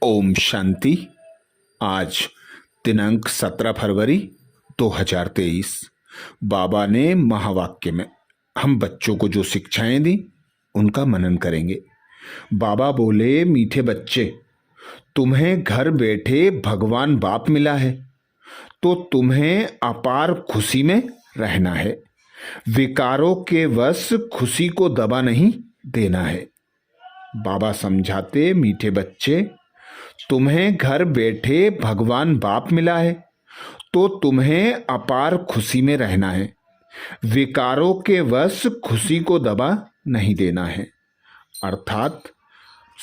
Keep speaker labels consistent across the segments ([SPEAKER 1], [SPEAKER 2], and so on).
[SPEAKER 1] ओम शांति। आज दिनांक 17 फरवरी 2023। बाबा ने महावाक्य में हम बच्चों को जो शिक्षाएं दी उनका मनन करेंगे। बाबा बोले, मीठे बच्चे, तुम्हें घर बैठे भगवान बाप मिला है तो तुम्हें अपार खुशी में रहना है। विकारों के वश खुशी को दबा नहीं देना है। बाबा समझाते, मीठे बच्चे, तुम्हें घर बैठे भगवान बाप मिला है तो तुम्हें अपार खुशी में रहना है। विकारों के वश खुशी को दबा नहीं देना है। अर्थात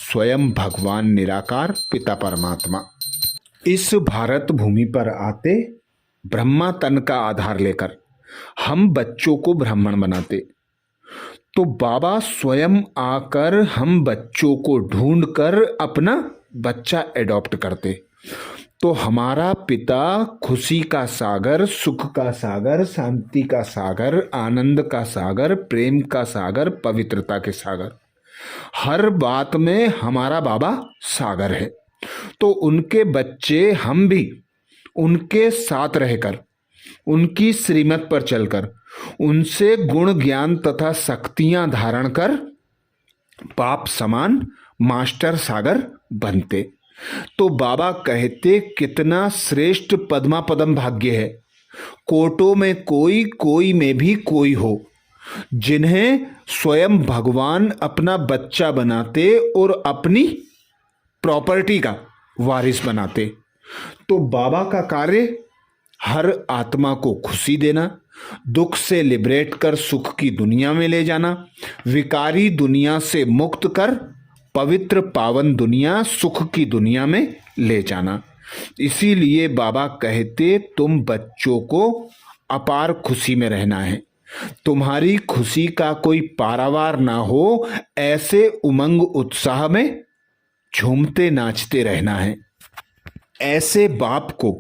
[SPEAKER 1] स्वयं भगवान निराकार पिता परमात्मा इस भारत भूमि पर आते ब्रह्मा तन का आधार लेकर हम बच्चों को ब्राह्मण बनाते, तो बाबा स्वयं आकर हम बच्चों को ढूंढकर अपना बच्चा एडॉप्ट करते। तो हमारा पिता खुशी का सागर, सुख का सागर, शांति का सागर, आनंद का सागर, प्रेम का सागर, पवित्रता के सागर, हर बात में हमारा बाबा सागर है। तो उनके बच्चे हम भी उनके साथ रहकर, उनकी श्रीमत पर चलकर, उनसे गुण ज्ञान तथा शक्तियां धारण कर बाप समान मास्टर सागर बनते। तो बाबा कहते, कितना श्रेष्ठ पद्मा पदम भाग्य है। कोटों में कोई, कोई में भी कोई हो, जिन्हें स्वयं भगवान अपना बच्चा बनाते और अपनी प्रॉपर्टी का वारिस बनाते। तो बाबा का कार्य हर आत्मा को खुशी देना, दुख से लिबरेट कर सुख की दुनिया में ले जाना, विकारी दुनिया से मुक्त कर पवित्र पावन दुनिया, सुख की दुनिया में ले जाना। इसीलिए बाबा कहते, तुम बच्चों को अपार खुशी में रहना है। तुम्हारी खुशी का कोई पारावार ना हो, ऐसे उमंग उत्साह में झूमते नाचते रहना है। ऐसे बाप को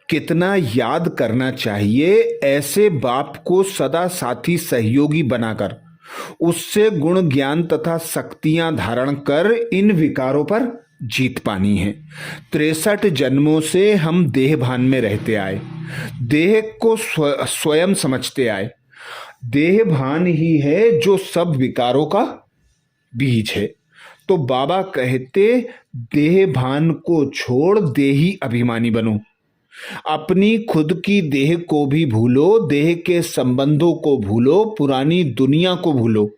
[SPEAKER 1] कितना याद करना चाहिए। ऐसे बाप को सदा साथी सहयोगी बनाकर उससे गुण ज्ञान तथा शक्तियां धारण कर इन विकारों पर जीत पानी है। 63 जन्मों से हम देह भान में रहते आए, देह को स्वयं समझते आए। देह भान ही है जो सब विकारों का बीज है। तो बाबा कहते, देह भान को छोड़ देही अभिमानी बनो। अपनी खुद की देह को भी भूलो, देह के संबंधों को भूलो, पुरानी दुनिया को भूलो।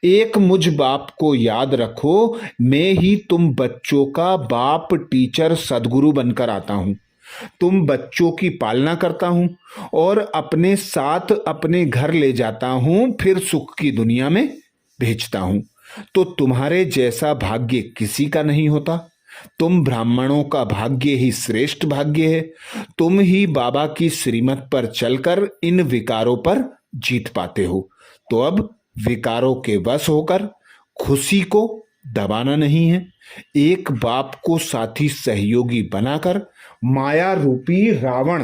[SPEAKER 1] एक मुझ बाप को याद रखो, मैं ही तुम बच्चों का बाप, टीचर, सदगुरु बनकर आता हूं। तुम बच्चों की पालना करता हूं और अपने साथ अपने घर ले जाता हूं, फिर सुख की दुनिया में भेजता हूं। तो तुम्हारे जैसा भाग्य किसी का नहीं होता। तुम ब्राह्मणों का भाग्य ही श्रेष्ठ भाग्य है। तुम ही बाबा की श्रीमत पर चलकर इन विकारों पर जीत पाते हो। तो अब विकारों के वश होकर खुशी को दबाना नहीं है। एक बाप को साथी सहयोगी बनाकर माया रूपी रावण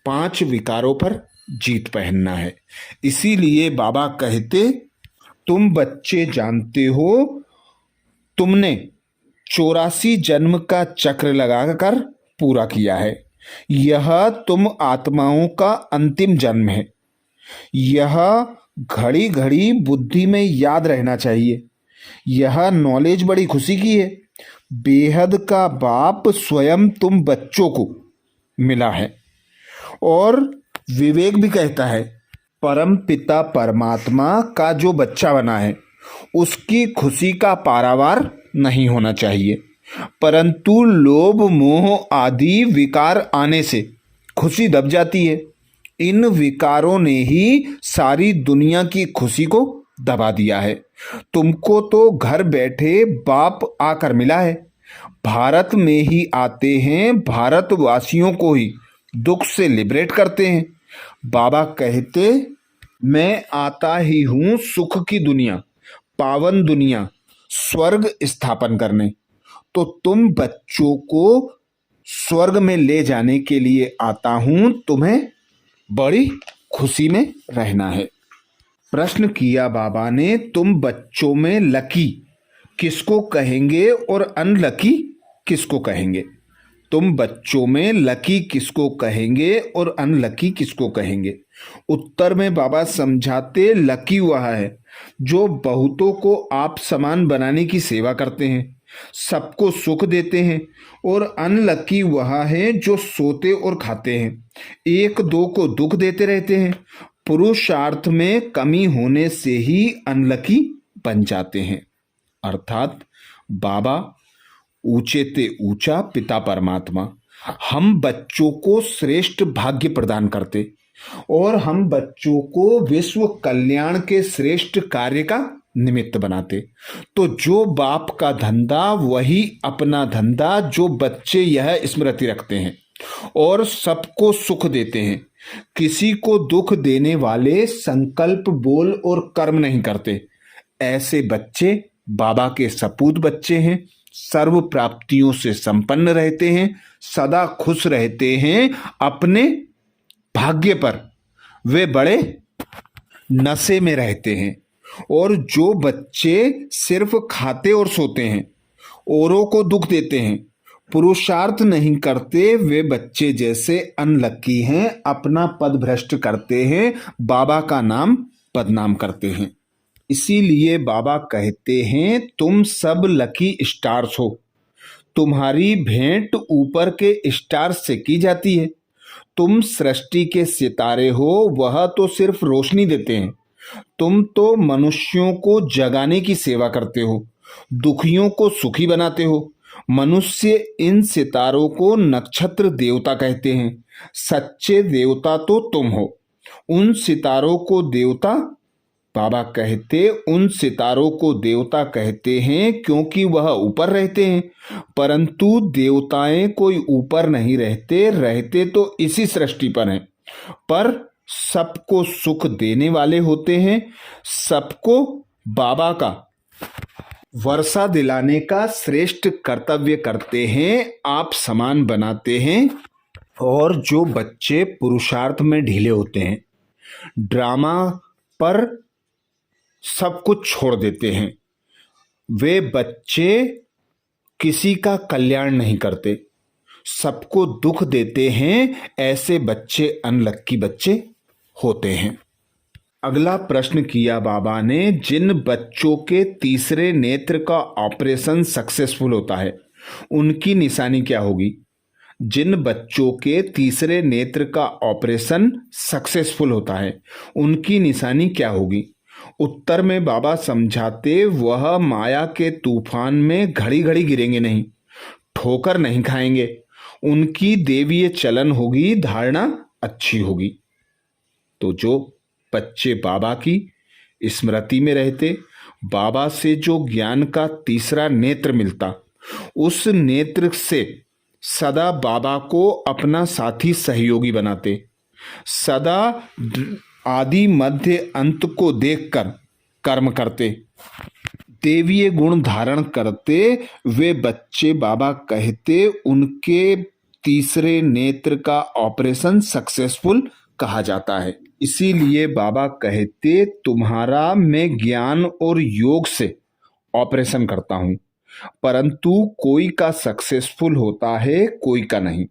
[SPEAKER 1] 5 विकारों पर जीत पहनना है। इसीलिए बाबा कहते, तुम बच्चे जानते हो, तुमने 84 जन्म का चक्र लगाकर पूरा किया है। यह तुम आत्माओं का अंतिम जन्म है। यह घड़ी घड़ी बुद्धि में याद रहना चाहिए। यह नॉलेज बड़ी खुशी की है। बेहद का बाप स्वयं तुम बच्चों को मिला है। और विवेक भी कहता है, परम पिता परमात्मा का जो बच्चा बना है उसकी खुशी का पारावार नहीं होना चाहिए, परंतु लोभ मोह आदि विकार आने से खुशी दब जाती है। इन विकारों ने ही सारी दुनिया की खुशी को दबा दिया है। तुमको तो घर बैठे बाप आकर मिला है। भारत में ही आते हैं, भारतवासियों को ही दुख से लिबरेट करते हैं। बाबा कहते, मैं आता ही हूं सुख की दुनिया, पावन दुनिया, स्वर्ग स्थापन करने। तो तुम बच्चों को स्वर्ग में ले जाने के लिए आता हूं। तुम्हें बड़ी खुशी में रहना है। प्रश्न किया बाबा ने, तुम बच्चों में लकी किसको कहेंगे और अनलकी किसको कहेंगे? तुम बच्चों में लकी किसको कहेंगे और अनलकी किसको कहेंगे? उत्तर में बाबा समझाते, लकी वह है जो बहुतों को आप समान बनाने की सेवा करते हैं, सबको सुख देते हैं, और अनलकी वह है जो सोते और खाते हैं, एक दो को दुख देते रहते हैं। पुरुषार्थ में कमी होने से ही अनलकी बन जाते हैं। अर्थात बाबा ऊंचे ते ऊंचा पिता परमात्मा हम बच्चों को श्रेष्ठ भाग्य प्रदान करते और हम बच्चों को विश्व कल्याण के श्रेष्ठ कार्य का निमित्त बनाते। तो जो बाप का धंधा वही अपना धंधा, जो बच्चे यह स्मृति रखते हैं और सबको सुख देते हैं, किसी को दुख देने वाले संकल्प, बोल और कर्म नहीं करते, ऐसे बच्चे बाबा के सपूत बच्चे हैं, सर्व प्राप्तियों से संपन्न रहते हैं, सदा खुश रहते हैं अपने भाग्य पर, वे बड़े नशे में रहते हैं। और जो बच्चे सिर्फ खाते और सोते हैं, औरों को दुख देते हैं, पुरुषार्थ नहीं करते, वे बच्चे जैसे अनलकी हैं, अपना पद भ्रष्ट करते हैं, बाबा का नाम बदनाम करते हैं। इसीलिए बाबा कहते हैं तुम सब लकी स्टार्स हो, तुम्हारी भेंट ऊपर के स्टार्स से की जाती है। तुम सृष्टि के सितारे हो, वह तो सिर्फ रोशनी देते हैं, तुम तो मनुष्यों को जगाने की सेवा करते हो, दुखियों को सुखी बनाते हो। मनुष्य इन सितारों को नक्षत्र देवता कहते हैं, सच्चे देवता तो तुम हो। उन सितारों को देवता बाबा कहते, उन सितारों को देवता कहते हैं क्योंकि वह ऊपर रहते हैं, परंतु देवताएं कोई ऊपर नहीं रहते, रहते तो इसी सृष्टि पर हैं, पर सबको सुख देने वाले होते हैं, सबको बाबा का वर्षा दिलाने का श्रेष्ठ कर्तव्य करते हैं, आप समान बनाते हैं। और जो बच्चे पुरुषार्थ में ढीले होते हैं, ड्रामा पर सब कुछ छोड़ देते हैं, वे बच्चे किसी का कल्याण नहीं करते, सबको दुख देते हैं, ऐसे बच्चे अनलक्की बच्चे होते हैं। अगला प्रश्न किया बाबा ने, जिन बच्चों के तीसरे नेत्र का ऑपरेशन सक्सेसफुल होता है उनकी निशानी क्या होगी? जिन बच्चों के तीसरे नेत्र का ऑपरेशन सक्सेसफुल होता है उनकी निशानी क्या होगी? उत्तर में बाबा समझाते, वह माया के तूफान में घड़ी घड़ी गिरेंगे नहीं, ठोकर नहीं खाएंगे, उनकी देवीय चलन होगी, धारणा अच्छी होगी। तो जो बच्चे बाबा की स्मृति में रहते, बाबा से जो ज्ञान का तीसरा नेत्र मिलता, उस नेत्र से सदा बाबा को अपना साथी सहयोगी बनाते, सदा आदि मध्य अंत को देखकर कर्म करते, देवीय गुण धारण करते, वे बच्चे बाबा कहते उनके तीसरे नेत्र का ऑपरेशन सक्सेसफुल कहा जाता है। इसीलिए बाबा कहते, तुम्हारा मैं ज्ञान और योग से ऑपरेशन करता हूं, परंतु कोई का सक्सेसफुल होता है, कोई का नहीं।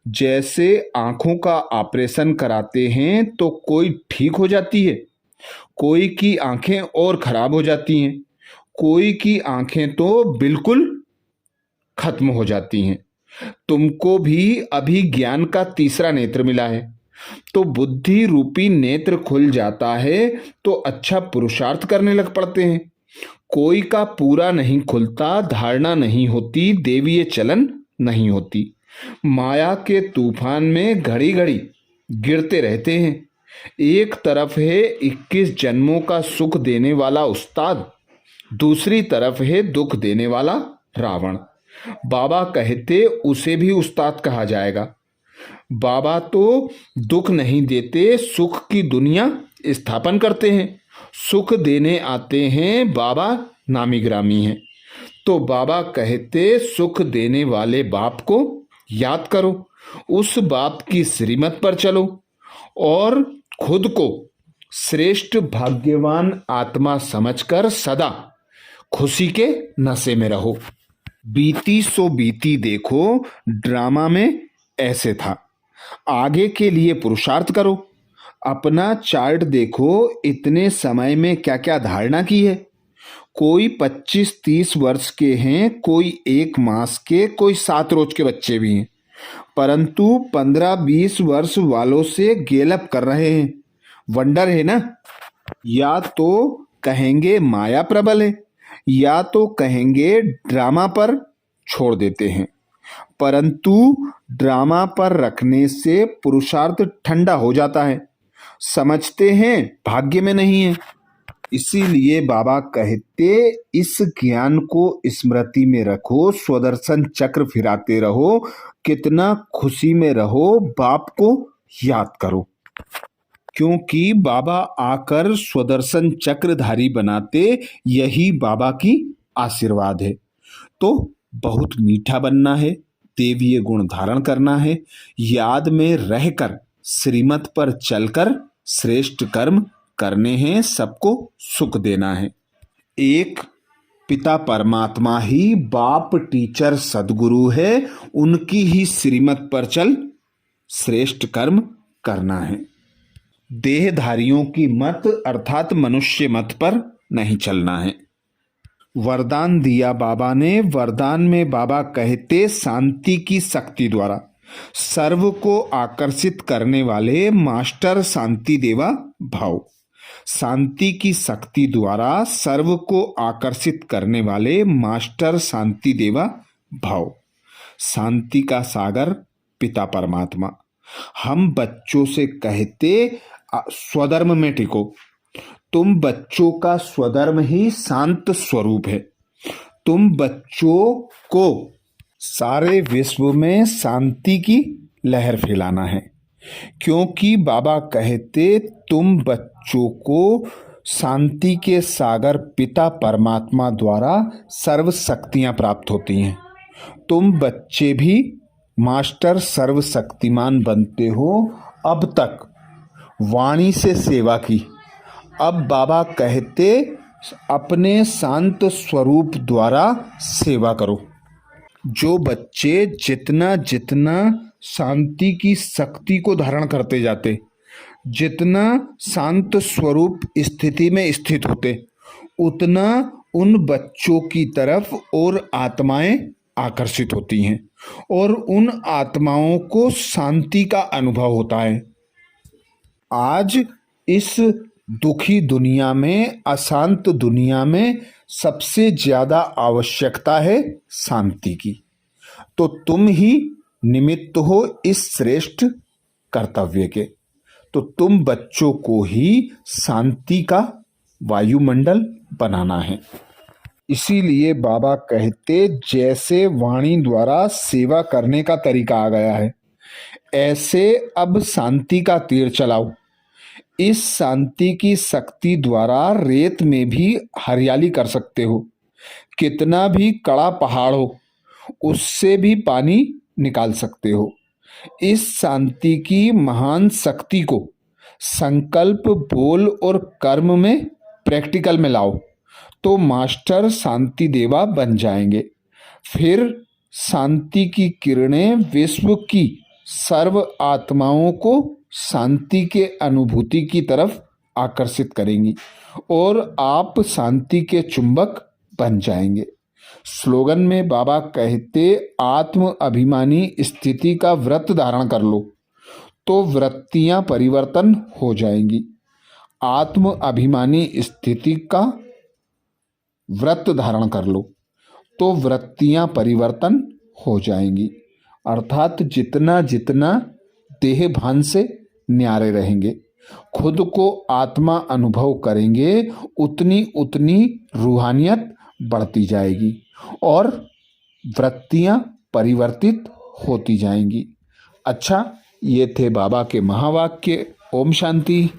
[SPEAKER 1] जैसे आंखों का ऑपरेशन कराते हैं तो कोई ठीक हो जाती है, कोई की आंखें और खराब हो जाती हैं, कोई की आंखें तो बिल्कुल खत्म हो जाती हैं। तुमको भी अभी ज्ञान का तीसरा नेत्र मिला है, तो बुद्धि रूपी नेत्र खुल जाता है तो अच्छा पुरुषार्थ करने लग पड़ते हैं। कोई का पूरा नहीं खुलता, धारणा नहीं होती, देवीय चलन नहीं होती, माया के तूफान में घड़ी घड़ी गिरते रहते हैं। एक तरफ है 21 जन्मों का सुख देने वाला उस्ताद, दूसरी तरफ है दुख देने वाला रावण। बाबा कहते उसे भी उस्ताद कहा जाएगा। बाबा तो दुख नहीं देते, सुख की दुनिया स्थापन करते हैं, सुख देने आते हैं, बाबा नामी ग्रामी हैं। तो बाबा कहते सुख देने वाले बाप को याद करो, उस बाप की श्रीमत पर चलो और खुद को श्रेष्ठ भाग्यवान आत्मा समझकर सदा खुशी के नशे में रहो। बीती सो बीती देखो ड्रामा में ऐसे था। आगे के लिए पुरुषार्थ करो। अपना चार्ट देखो, इतने समय में क्या क्या धारणा की है। कोई 25-30 वर्ष के हैं, कोई 1 मास के, कोई 7 रोज के बच्चे भी हैं, परंतु 15-20 वर्ष वालों से गेलअप कर रहे हैं। वंडर है ना। या तो कहेंगे माया प्रबल है, या तो कहेंगे ड्रामा पर छोड़ देते हैं, परंतु ड्रामा पर रखने से पुरुषार्थ ठंडा हो जाता है। समझते हैं भाग्य में नहीं है। इसीलिए बाबा कहते इस ज्ञान को स्मृति में रखो, स्वदर्शन चक्र फिराते रहो, कितना खुशी में रहो, बाप को याद करो। क्योंकि बाबा आकर स्वदर्शन चक्रधारी बनाते, यही बाबा की आशीर्वाद है। तो बहुत मीठा बनना है, देवीय गुण धारण करना है, याद में रहकर श्रीमत पर चलकर श्रेष्ठ कर्म करने हैं, सबको सुख देना है। एक पिता परमात्मा ही बाप टीचर सदगुरु है, उनकी ही श्रीमत पर चल श्रेष्ठ कर्म करना है। देहधारियों की मत अर्थात मनुष्य मत पर नहीं चलना है। वरदान दिया बाबा ने। वरदान में बाबा कहते शांति की शक्ति द्वारा सर्व को आकर्षित करने वाले मास्टर शांति देवा भाव। शांति की शक्ति द्वारा सर्व को आकर्षित करने वाले मास्टर शांति देवा भाव। शांति का सागर पिता परमात्मा। हम बच्चों से कहते स्वधर्म में टिको। तुम बच्चों का स्वधर्म ही शांत स्वरूप है। तुम बच्चों को सारे विश्व में शांति की लहर फैलाना है, क्योंकि बाबा कहते तुम बच्चों को शांति के सागर पिता परमात्मा द्वारा सर्व शक्तियां प्राप्त होती हैं। तुम बच्चे भी मास्टर सर्वशक्तिमान बनते हो। अब तक वाणी से सेवा की, अब बाबा कहते अपने शांत स्वरूप द्वारा सेवा करो। जो बच्चे जितना जितना शांति की शक्ति को धारण करते जाते, जितना शांत स्वरूप स्थिति में स्थित होते, उतना उन बच्चों की तरफ और आत्माएं आकर्षित होती हैं और उन आत्माओं को शांति का अनुभव होता है। आज इस दुखी दुनिया में, अशांत दुनिया में सबसे ज्यादा आवश्यकता है शांति की। तो तुम ही निमित्त हो इस श्रेष्ठ कर्तव्य के। तो तुम बच्चों को ही शांति का वायुमंडल बनाना है। इसीलिए बाबा कहते जैसे वाणी द्वारा सेवा करने का तरीका आ गया है, ऐसे अब शांति का तीर चलाओ। इस शांति की शक्ति द्वारा रेत में भी हरियाली कर सकते हो। कितना भी कड़ा पहाड़ हो, उससे भी पानी निकाल सकते हो। इस शांति की महान शक्ति को संकल्प, बोल और कर्म में, प्रैक्टिकल में लाओ, तो मास्टर शांति देवा बन जाएंगे। फिर शांति की किरणें विश्व की सर्व आत्माओं को शांति के अनुभूति की तरफ आकर्षित करेंगी और आप शांति के चुंबक बन जाएंगे। स्लोगन में बाबा कहते आत्म अभिमानी स्थिति का व्रत धारण कर लो तो वृत्तियां परिवर्तन हो जाएंगी। आत्म अभिमानी स्थिति का व्रत धारण कर लो तो वृत्तियां परिवर्तन हो जाएंगी। अर्थात जितना जितना देह भान से न्यारे रहेंगे, खुद को आत्मा अनुभव करेंगे, उतनी उतनी रूहानियत बढ़ती जाएगी और वृत्तियां परिवर्तित होती जाएंगी। अच्छा, ये थे बाबा के महावाक्य। ओम शांति।